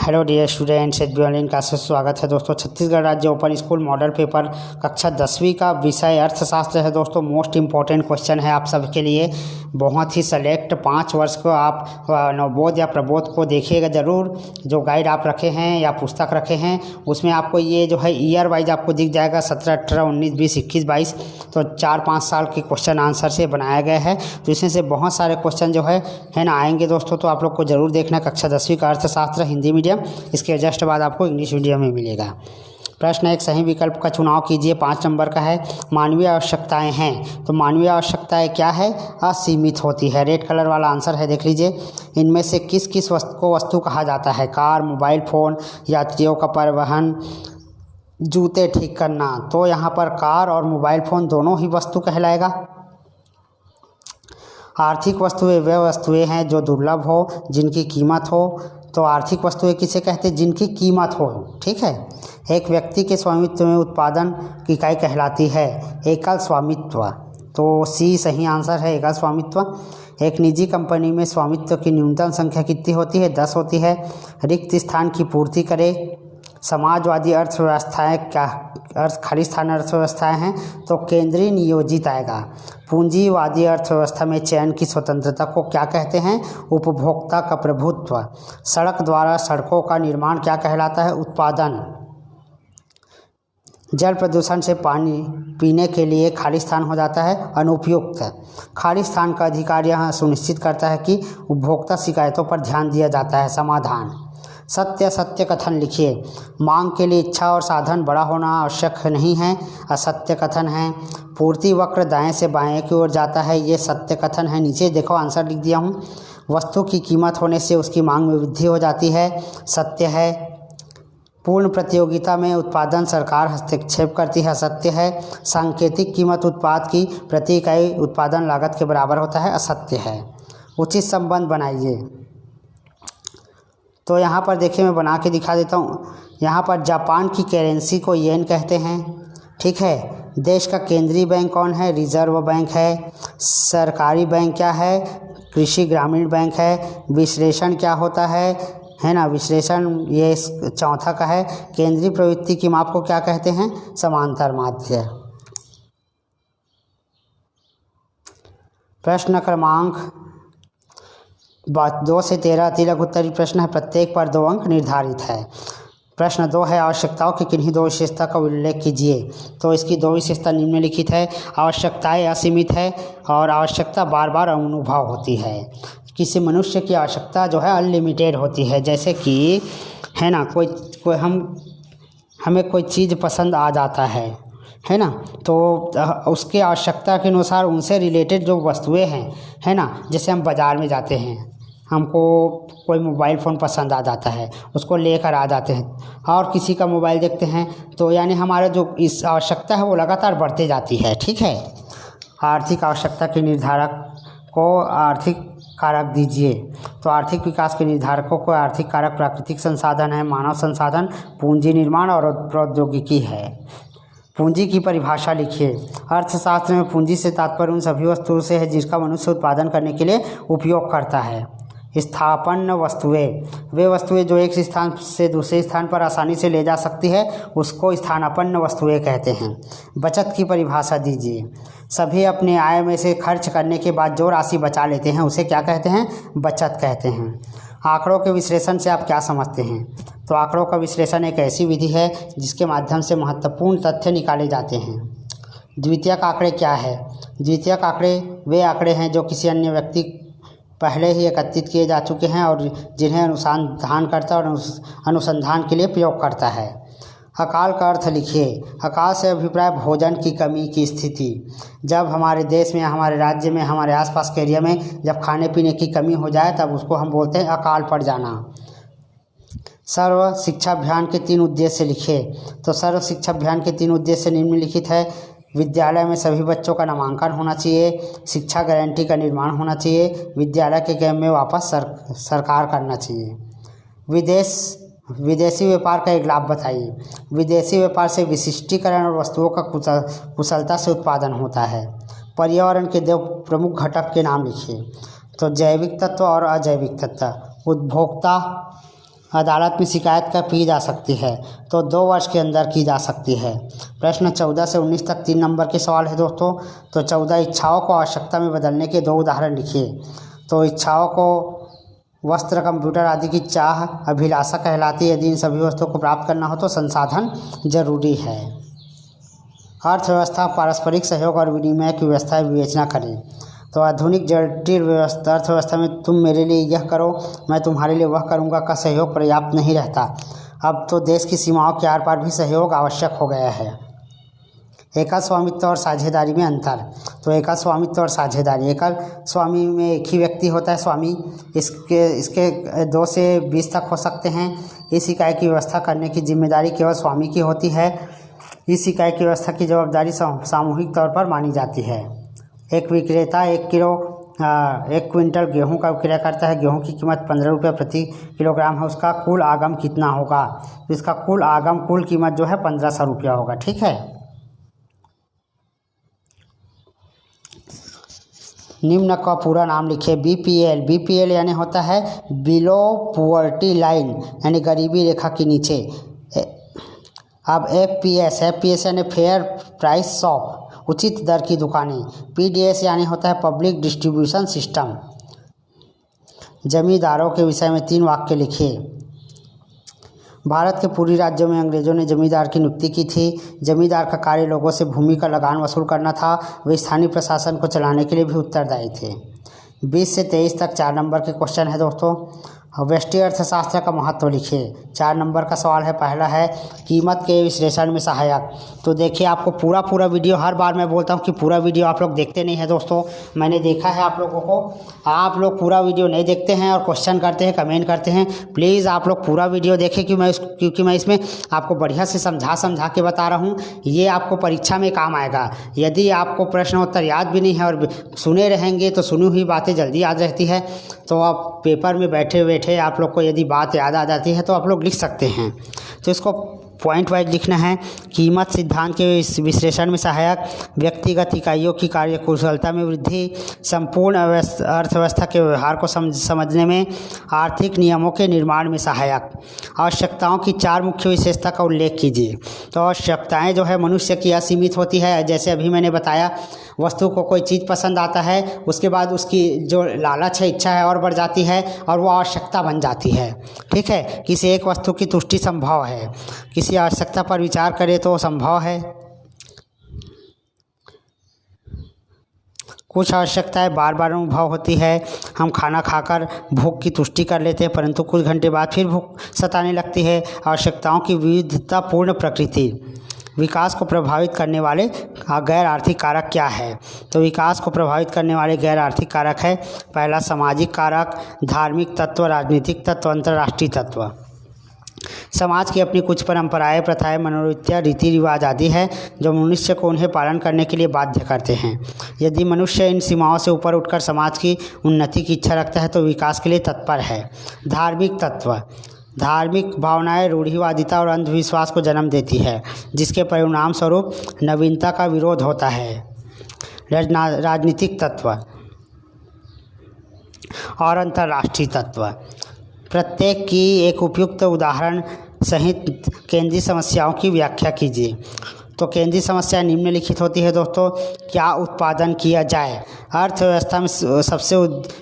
Hello dear students, H B online classes में स्वागत है दोस्तों। छत्तीसगढ़ राज्य ओपन स्कूल मॉडल पेपर कक्षा 10वीं का विषय अर्थशास्त्र है दोस्तों। मोस्ट इम्पॉर्टेंट क्वेश्चन है आप सबके लिए। बहुत ही सेलेक्ट 5 वर्ष को आप नवबोध या प्रबोध को देखिएगा ज़रूर। जो गाइड आप रखे हैं या पुस्तक रखे हैं उसमें आपको ये जो है ईयर वाइज आपको दिख जाएगा 17, 18, 19, 20, 21, 22। तो 4-5 साल के क्वेश्चन आंसर से बनाया गया है। तो इसमें से बहुत सारे क्वेश्चन जो है ना आएंगे दोस्तों। तो आप लोग को ज़रूर देखना। कक्षा 10वीं का अर्थशास्त्र हिंदी मीडियम, इसके जस्ट बाद आपको इंग्लिश मीडियम में मिलेगा। प्रश्न एक, सही विकल्प का चुनाव कीजिए। 5 नंबर का है, मानवीय आवश्यकताएं हैं। तो मानवीय आवश्यकताएं क्या है? असीमित होती है। रेड कलर वाला आंसर है, देख लीजिए। इनमें से किस किस वस्तु को वस्तु कहा जाता है? कार, मोबाइल फ़ोन, यात्रियों का परिवहन, जूते ठीक करना। तो यहाँ पर कार और मोबाइल फ़ोन दोनों ही वस्तु कहलाएगा। आर्थिक वस्तुएं वे वस्तुएं हैं जो दुर्लभ हो, जिनकी कीमत हो। तो आर्थिक वस्तुएं किसे कहते हैं? जिनकी कीमत हो। ठीक है। एक व्यक्ति के स्वामित्व में उत्पादन की इकाई कहलाती है एकल स्वामित्व। तो सी सही आंसर है, एकल स्वामित्व। एक निजी कंपनी में स्वामित्व की न्यूनतम संख्या कितनी होती है? 10 होती है। रिक्त स्थान की पूर्ति करे। समाजवादी अर्थव्यवस्थाएं क्या खाली स्थान अर्थव्यवस्थाएं हैं? तो केंद्रीय नियोजित आएगा। पूंजीवादी अर्थव्यवस्था में चयन की स्वतंत्रता को क्या कहते हैं? उपभोक्ता का प्रभुत्व। सड़क द्वारा सड़कों का निर्माण क्या कहलाता है? उत्पादन। जल प्रदूषण से पानी पीने के लिए खाली स्थान हो जाता है अनुपयुक्त। खाली स्थान का अधिकार यह सुनिश्चित करता है कि उपभोक्ता शिकायतों पर ध्यान दिया जाता है। समाधान। सत्य कथन लिखिए। मांग के लिए इच्छा और साधन बड़ा होना आवश्यक नहीं है, असत्य कथन है। पूर्ति वक्र दाएं से बाएं की ओर जाता है, ये सत्य कथन है। नीचे देखो आंसर लिख दिया हूँ। वस्तु की कीमत होने से उसकी मांग में वृद्धि हो जाती है, सत्य है। पूर्ण प्रतियोगिता में उत्पादन सरकार हस्तक्षेप करती है, असत्य है। सांकेतिक कीमत उत्पाद की प्रति इकाई उत्पादन लागत के बराबर होता है, असत्य है। उचित संबंध बनाइए। तो यहाँ पर देखिए, मैं बना के दिखा देता हूँ। यहाँ पर जापान की करेंसी को येन कहते हैं। ठीक है। देश का केंद्रीय बैंक कौन है? रिजर्व बैंक है। सरकारी बैंक क्या है? कृषि ग्रामीण बैंक है। विश्लेषण क्या होता है ना? विश्लेषण ये चौथा का है। केंद्रीय प्रवृत्ति की माप को क्या कहते हैं? समांतर माध्य। प्रश्न क्रमांक 2 से 13 तिलक उत्तरी प्रश्न है। प्रत्येक पर 2 अंक निर्धारित है। प्रश्न 2 है, आवश्यकताओं की किन्हीं 2 विशेषता का उल्लेख कीजिए। तो इसकी 2 विशेषता निम्नलिखित है। आवश्यकताएं असीमित है और आवश्यकता बार बार अनुभव होती है। किसी मनुष्य की आवश्यकता जो है अनलिमिटेड होती है। जैसे कि है ना, कोई हमें कोई चीज़ पसंद आ जाता है ना, तो उसके आवश्यकता के अनुसार उनसे रिलेटेड जो वस्तुएं हैं, है ना, जैसे हम बाज़ार में जाते हैं, हमको कोई मोबाइल फ़ोन पसंद आ जाता है, उसको लेकर आ जाते हैं और किसी का मोबाइल देखते हैं, तो यानी हमारा जो इस आवश्यकता है वो लगातार बढ़ते जाती है। ठीक है। आर्थिक आवश्यकता के निर्धारक को आर्थिक कारक दीजिए। तो आर्थिक विकास के निर्धारकों को आर्थिक कारक प्राकृतिक संसाधन है, मानव संसाधन, पूंजी निर्माण और प्रौद्योगिकी है। पूंजी की परिभाषा लिखिए। अर्थशास्त्र में पूंजी से तात्पर्य उन सभी वस्तुओं से है जिसका मनुष्य उत्पादन करने के लिए उपयोग करता है। स्थापन्न वस्तुएं, वे वस्तुएं जो एक स्थान से दूसरे स्थान पर आसानी से ले जा सकती है, उसको स्थानापन्न वस्तुएं कहते हैं। बचत की परिभाषा दीजिए। सभी अपने आय में से खर्च करने के बाद जो राशि बचा लेते हैं उसे क्या कहते हैं? बचत कहते हैं। आंकड़ों के विश्लेषण से आप क्या समझते हैं? तो आंकड़ों का विश्लेषण एक ऐसी विधि है जिसके माध्यम से महत्वपूर्ण तथ्य निकाले जाते हैं। द्वितीयक आंकड़े क्या है? द्वितीयक आंकड़े वे आंकड़े हैं जो किसी अन्य व्यक्ति पहले ही एकत्रित किए जा चुके हैं और जिन्हें अनुसंधान करता और अनुसंधान के लिए प्रयोग करता है। अकाल का अर्थ लिखिए। अकाल से अभिप्राय भोजन की कमी की स्थिति। जब हमारे देश में, हमारे राज्य में, हमारे आसपास के एरिया में जब खाने पीने की कमी हो जाए तब उसको हम बोलते हैं अकाल पड़ जाना। सर्व शिक्षा अभियान के 3 उद्देश्य लिखिए। तो सर्व शिक्षा अभियान के 3 उद्देश्य निम्नलिखित है। विद्यालय में सभी बच्चों का नामांकन होना चाहिए, शिक्षा गारंटी का निर्माण होना चाहिए, विद्यालय के कैंप में वापस सरकार करना चाहिए। विदेशी व्यापार का एक लाभ बताइए। विदेशी व्यापार से विशिष्टीकरण और वस्तुओं का कुशलता से उत्पादन होता है। पर्यावरण के 2 प्रमुख घटक के नाम लिखिए। तो जैविक तत्व और अजैविक तत्व। उपभोक्ता अदालत में शिकायत कब की जा सकती है? तो 2 वर्ष के अंदर की जा सकती है। प्रश्न 14 से 19 तक 3 नंबर के सवाल है दोस्तों। तो 14 इच्छाओं को आवश्यकता में बदलने के 2 उदाहरण लिखिए। तो इच्छाओं को वस्त्र, कंप्यूटर आदि की चाह अभिलाषा कहलाती है। यदि इन सभी वस्तुओं को प्राप्त करना हो तो संसाधन जरूरी है। अर्थव्यवस्था पारस्परिक सहयोग और विनिमय की व्यवस्था विवेचना करें। तो आधुनिक जटिल अर्थव्यवस्था में तुम मेरे लिए यह करो, मैं तुम्हारे लिए वह करूँगा का सहयोग पर्याप्त नहीं रहता। अब तो देश की सीमाओं के आर पार भी सहयोग आवश्यक हो गया है। एकल स्वामित्व और साझेदारी में अंतर। तो एकल स्वामित्व और साझेदारी, एकल स्वामी में एक ही व्यक्ति होता है स्वामी, इसके 2 से 20 तक हो सकते हैं। इस इकाई की व्यवस्था करने की जिम्मेदारी केवल स्वामी की होती है। इस इकाई की व्यवस्था की जवाबदारी सामूहिक तौर पर मानी जाती है। एक विक्रेता 1 क्विंटल गेहूं का विक्रय करता है। गेहूं की कीमत 15 रुपये प्रति किलोग्राम है। उसका कुल आगम कितना होगा? तो इसका कुल कीमत जो है 1500 रुपया होगा। ठीक है। निम्न का पूरा नाम लिखिए। BPL, BPL यानी होता है बिलो पुअर्टी लाइन, यानी गरीबी रेखा के नीचे। अब FPS यानी फेयर प्राइस शॉप, उचित दर की दुकानें। PDS यानी होता है पब्लिक डिस्ट्रीब्यूशन सिस्टम। जमींदारों के विषय में 3 वाक्य लिखिए। भारत के पूर्वी राज्यों में अंग्रेजों ने जमींदार की नियुक्ति की थी। जमींदार का कार्य लोगों से भूमि का लगान वसूल करना था। वे स्थानीय प्रशासन को चलाने के लिए भी उत्तरदायी थे। 20 से 23 तक 4 नंबर के क्वेश्चन है दोस्तों। व्यष्टि अर्थशास्त्र का महत्व लिखिए। 4 नंबर का सवाल है। पहला है कीमत के विश्लेषण में सहायक। तो देखिए, आपको पूरा वीडियो, हर बार मैं बोलता हूँ कि पूरा वीडियो आप लोग देखते नहीं हैं दोस्तों। मैंने देखा है आप लोगों को, आप लोग पूरा वीडियो नहीं देखते हैं और क्वेश्चन करते हैं, कमेंट करते हैं। प्लीज़ आप लोग पूरा वीडियो देखें क्योंकि मैं इसमें आपको बढ़िया से समझा के बता रहा हूँ। ये आपको परीक्षा में काम आएगा। यदि आपको प्रश्नोत्तर याद भी नहीं है और सुने रहेंगे तो सुनी हुई बातें जल्दी याद रहती है। तो आप पेपर में बैठे बैठे आप लोग को यदि बात याद आ जाती है तो आप लोग लिख सकते हैं। तो इसको पॉइंट वाइज लिखना है। कीमत सिद्धांत के विश्लेषण में सहायक, व्यक्तिगत इकाइयों की कार्यकुशलता में वृद्धि, संपूर्ण अर्थव्यवस्था के व्यवहार को समझने में, आर्थिक नियमों के निर्माण में सहायक। आवश्यकताओं की 4 मुख्य विशेषता का उल्लेख कीजिए। तो आवश्यकताएं जो है मनुष्य की असीमित होती है। जैसे अभी मैंने बताया, वस्तु को कोई चीज़ पसंद आता है, उसके बाद उसकी जो लालच है, इच्छा है और बढ़ जाती है और वो आवश्यकता बन जाती है। ठीक है। किसी एक वस्तु की तुष्टि संभव है, किसी आवश्यकता पर विचार करें तो संभव है। कुछ आवश्यकताएं बार बार अनुभव होती है। हम खाना खाकर भूख की तुष्टि कर लेते हैं, परंतु कुछ घंटे बाद फिर भूख सताने लगती है। आवश्यकताओं की विविधतापूर्ण प्रकृति। विकास को प्रभावित करने वाले गैर आर्थिक कारक क्या है? तो विकास को प्रभावित करने वाले गैर आर्थिक कारक है। पहला सामाजिक कारक, धार्मिक तत्व, राजनीतिक तत्व, अंतर्राष्ट्रीय तत्व। समाज की अपनी कुछ परंपराएं, प्रथाएं, मनोवृत्तियाँ, रीति रिवाज आदि है जो मनुष्य को उन्हें पालन करने के लिए बाध्य करते हैं। यदि मनुष्य इन सीमाओं से ऊपर उठकर समाज की उन्नति की इच्छा रखता है तो विकास के लिए तत्पर है। धार्मिक तत्व, धार्मिक भावनाएं रूढ़िवादिता और अंधविश्वास को जन्म देती है, जिसके परिणाम स्वरूप नवीनता का विरोध होता है। राजनीतिक तत्व और अंतर्राष्ट्रीय तत्व। प्रत्येक की एक उपयुक्त उदाहरण सहित केंद्रीय समस्याओं की व्याख्या कीजिए। तो केंद्रीय समस्या निम्नलिखित होती है दोस्तों। क्या उत्पादन किया जाए? अर्थव्यवस्था में सबसे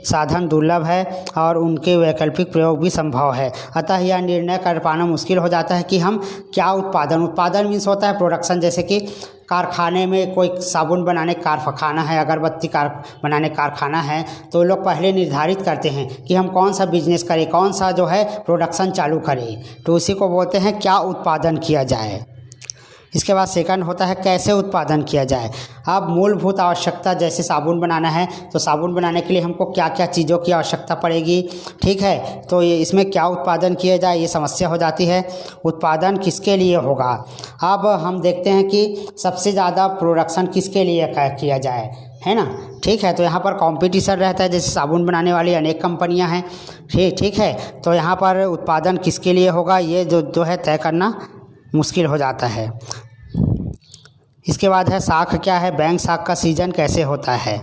साधन दुर्लभ है और उनके वैकल्पिक प्रयोग भी संभव है। अतः यह निर्णय कर पाना मुश्किल हो जाता है कि हम क्या उत्पादन मीन्स होता है प्रोडक्शन। जैसे कि कारखाने में कोई साबुन बनाने कारखाना है, अगरबत्ती बनाने कारखाना है, तो लोग पहले निर्धारित करते हैं कि हम कौन सा बिजनेस करें, कौन सा जो है प्रोडक्शन चालू करें। तो उसी को बोलते हैं क्या उत्पादन किया जाए। इसके बाद सेकंड होता है कैसे उत्पादन किया जाए। अब मूलभूत आवश्यकता, जैसे साबुन बनाना है तो साबुन बनाने के लिए हमको क्या क्या चीज़ों की आवश्यकता पड़ेगी। ठीक है। तो ये इसमें क्या उत्पादन किया जाए, ये समस्या हो जाती है। उत्पादन किसके लिए होगा? अब हम देखते हैं कि सबसे ज़्यादा प्रोडक्शन किसके लिए किया जाए, है ना। ठीक है। तो यहाँ पर कंपटीशन रहता है, जैसे साबुन बनाने वाली अनेक कंपनियाँ हैं। ठीक है। तो यहाँ पर उत्पादन किसके लिए होगा, ये जो है तय करना मुश्किल हो जाता है। इसके बाद है साख क्या है, बैंक साख का सीजन कैसे होता है।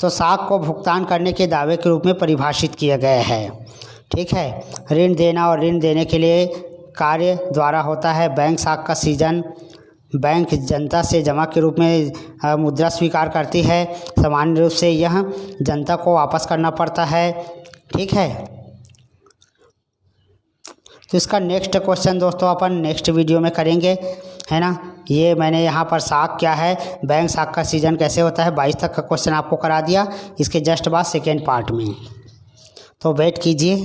तो साख को भुगतान करने के दावे के रूप में परिभाषित किया गया है। ठीक है। ऋण देना और ऋण देने के लिए कार्य द्वारा होता है। बैंक साख का सीजन, बैंक जनता से जमा के रूप में मुद्रा स्वीकार करती है। सामान्य रूप से यह जनता को वापस करना पड़ता है, ठीक है। तो इसका नेक्स्ट क्वेश्चन दोस्तों अपन नेक्स्ट वीडियो में करेंगे, है ना। ये मैंने यहाँ पर साख क्या है, बैंक साख का सीजन कैसे होता है, 22 तक का क्वेश्चन आपको करा दिया। इसके जस्ट बाद सेकेंड पार्ट में, तो वेट कीजिए।